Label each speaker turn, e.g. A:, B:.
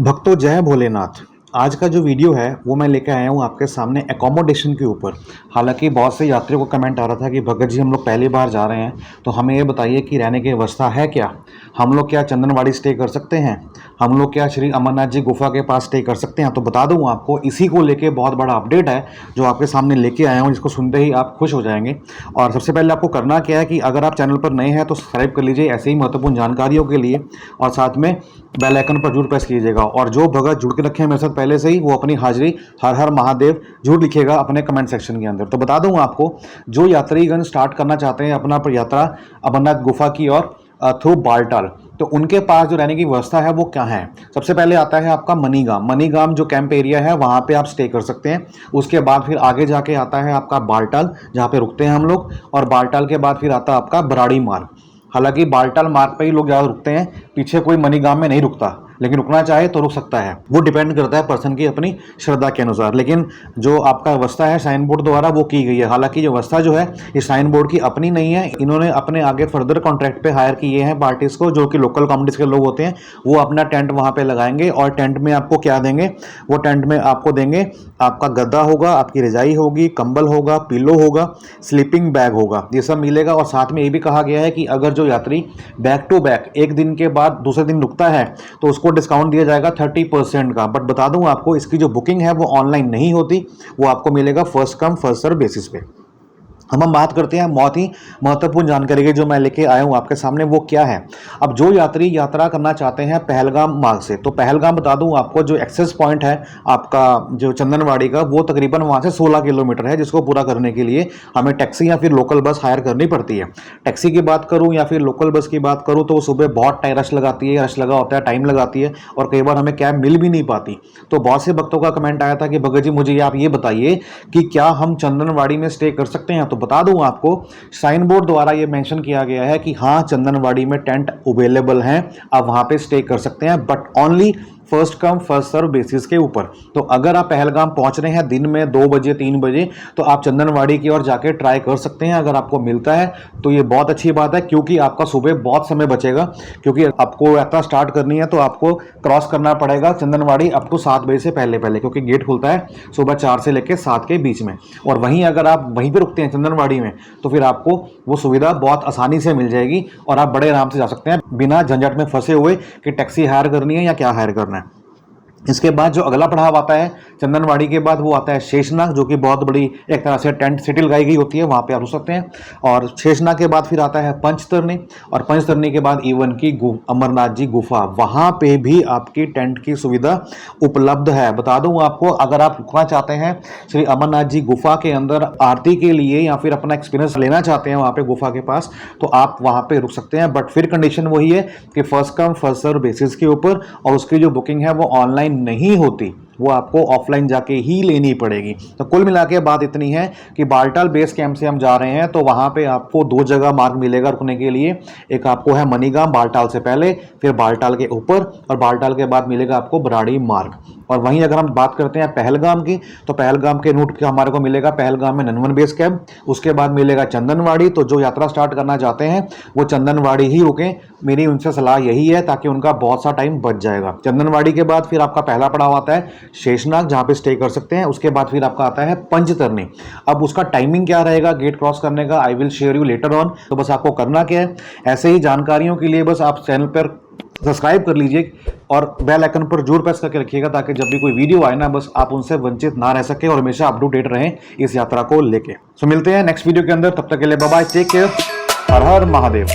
A: भक्तों जय भोलेनाथ। आज का जो वीडियो है वो मैं लेकर आया हूँ आपके सामने एकोमोडेशन के ऊपर। हालांकि बहुत से यात्रियों को कमेंट आ रहा था कि भगत जी हम लोग पहली बार जा रहे हैं तो हमें ये बताइए कि रहने की व्यवस्था है क्या, हम लोग क्या चंदनवाड़ी स्टे कर सकते हैं, हम लोग क्या श्री अमरनाथ जी गुफा के पास स्टे कर सकते हैं। तो बता दूँ आपको, इसी को लेके बहुत बड़ा अपडेट है जो आपके सामने लेके आया हूँ, जिसको सुनते ही आप खुश हो जाएंगे। और सबसे पहले आपको करना क्या है कि अगर आप चैनल पर नए हैं तो सब्सक्राइब कर लीजिए ऐसे ही महत्वपूर्ण जानकारियों के लिए, और साथ में बेल आइकन पर जरूर प्रेस कीजिएगा। और जो भगत जुड़ के रखे हैं मेरे साथ पहले से ही, वो अपनी हाजिरी हर हर महादेव जरूर लिखेगा अपने कमेंट सेक्शन के अंदर। तो बता दूं आपको, जो यात्रीगण स्टार्ट करना चाहते हैं अपना यात्रा अमरनाथ गुफा की और थ्रू बालटाल, तो उनके पास जो रहने की व्यवस्था है वो क्या है। सबसे पहले आता है आपका मनीगाम। मनीगाम जो कैंप एरिया है वहाँ पे आप स्टे कर सकते हैं। उसके बाद फिर आगे जाके आता है आपका बालटाल, जहाँ पे रुकते हैं हम लोग, और बालटाल के बाद फिर आता है आपका बराड़ी मार्ग। हालांकि बालटाल मार्ग पे ही लोग ज़्यादा रुकते हैं, पीछे कोई मनीगाम में नहीं रुकता, लेकिन रुकना चाहे तो रुक सकता है। वो डिपेंड करता है पर्सन की अपनी श्रद्धा के अनुसार। लेकिन जो आपका व्यवस्था है साइन बोर्ड द्वारा वो की गई है। हालांकि ये व्यवस्था जो है ये साइन बोर्ड की अपनी नहीं है, इन्होंने अपने आगे फर्दर कॉन्ट्रैक्ट पे हायर किए हैं पार्टीज को, जो कि लोकल कम्युनिटीज के लोग होते हैं। वो अपना टेंट वहाँ पे लगाएंगे और टेंट में आपको क्या देंगे, वो टेंट में आपको देंगे आपका गद्दा होगा, आपकी रजाई होगी, कंबल होगा, पिलो होगा, स्लीपिंग बैग होगा, ये सब मिलेगा। और साथ में ये भी कहा गया है कि अगर जो यात्री बैक टू बैक एक दिन के बाद दूसरे दिन रुकता है तो उसको डिस्काउंट दिया जाएगा 30% का। बट बता दूं आपको, इसकी जो बुकिंग है वो ऑनलाइन नहीं होती, वो आपको मिलेगा first come first serve basis पे। हम बात करते हैं बहुत ही महत्वपूर्ण जानकारी की जो मैं लेके आया हूँ आपके सामने, वो क्या है। अब जो यात्री यात्रा करना चाहते हैं पहलगाम मार्ग से, तो पहलगाम बता दूं आपको, जो एक्सेस पॉइंट है आपका जो चंदनवाड़ी का, वो तकरीबन वहाँ से 16 किलोमीटर है, जिसको पूरा करने के लिए हमें टैक्सी या फिर लोकल बस हायर करनी पड़ती है। टैक्सी की बात करूँ या फिर लोकल बस की बात करूँ तो सुबह बहुत रश लगाती है, रश लगा होता है, टाइम लगाती है, और कई बार हमें कैब मिल भी नहीं पाती। तो बहुत से भक्तों का कमेंट आया था कि भगत जी मुझे आप ये बताइए कि क्या हम चंदनवाड़ी में स्टे कर सकते हैं। तो बता दूं आपको, साइन बोर्ड द्वारा ये मेंशन किया गया है कि हाँ चंदनवाड़ी में टेंट अवेलेबल हैं, आप वहां पे स्टे कर सकते हैं, but only first come first serve basis के ऊपर। तो अगर आप पहलगाम पहुंच रहे हैं दिन में 2 बजे 3 बजे, तो आप चंदनवाड़ी की ओर जाके ट्राई कर सकते हैं। अगर आपको मिलता है तो ये बहुत अच्छी बात है, क्योंकि आपका सुबह बहुत समय बचेगा। क्योंकि आपको यात्रा स्टार्ट करनी है तो आपको क्रॉस करना पड़ेगा चंदनवाड़ी अप टू 7 बजे से पहले पहले, क्योंकि गेट खुलता है सुबह 4 से लेकर 7 के बीच में। और वहीं अगर आप वहीं पर रुकते हैं चंदनवाड़ी में, तो फिर आपको वो सुविधा बहुत आसानी से मिल जाएगी और आप बड़े आराम से जा सकते हैं बिना झंझट में फंसे हुए कि टैक्सी हायर करनी है या क्या हायर करना है। इसके बाद जो अगला पड़ाव आता है चंदनवाड़ी के बाद, वो आता है शेषनाग, जो कि बहुत बड़ी एक तरह से टेंट सिटी लगाई गई होती है, वहाँ पे आप रुक सकते हैं। और शेषनाग के बाद फिर आता है पंचतरनी, और पंचतरनी के बाद इवन की अमरनाथ जी गुफा, वहाँ पे भी आपकी टेंट की सुविधा उपलब्ध है। बता दूं आपको, अगर आप रुकना चाहते हैं श्री अमरनाथ जी गुफा के अंदर आरती के लिए या फिर अपना एक्सपीरियंस लेना चाहते हैं वहाँ पे गुफा के पास, तो आप वहाँ पे रुक सकते हैं। बट फिर कंडीशन वही है कि first come first serve basis के ऊपर, और उसकी जो बुकिंग है वो ऑनलाइन नहीं होती, वो आपको ऑफलाइन जाके ही लेनी पड़ेगी। तो कुल मिला के बात इतनी है कि बालटाल बेस कैंप से हम जा रहे हैं तो वहां पे आपको 2 जगह मार्ग मिलेगा रुकने के लिए। एक आपको है मनीगाम बालटाल से पहले, फिर बालटाल के ऊपर, और बालटाल के बाद मिलेगा आपको बराड़ी मार्ग। और वहीं अगर हम बात करते हैं पहलगाम की, तो पहलगाम के रूट के हमारे को मिलेगा पहलगाम में ननवन बेस कैंप, उसके बाद मिलेगा चंदनवाड़ी। तो जो यात्रा स्टार्ट करना चाहते हैं वो चंदनवाड़ी ही रुकें, मेरी उनसे सलाह यही है, ताकि उनका बहुत सा टाइम बच जाएगा। चंदनवाड़ी के बाद फिर आपका पहला पड़ाव आता है शेषनाग, जहाँ पे स्टे कर सकते हैं। उसके बाद फिर आपका आता है पंचतरनी। अब उसका टाइमिंग क्या रहेगा गेट क्रॉस करने का, I will share you later on. तो बस आपको करना क्या है, ऐसे ही जानकारियों के लिए बस आप चैनल पर सब्सक्राइब कर लीजिए और बेल आइकन पर जरूर प्रेस करके रखिएगा, ताकि जब भी कोई वीडियो आए ना, बस आप उनसे वंचित ना रह सके और हमेशा अप टू डेट रहें इस यात्रा को लेके। सो मिलते हैं नेक्स्ट वीडियो के अंदर, तब तक के लिए बाय बाय, टेक केयर, हर हर महादेव।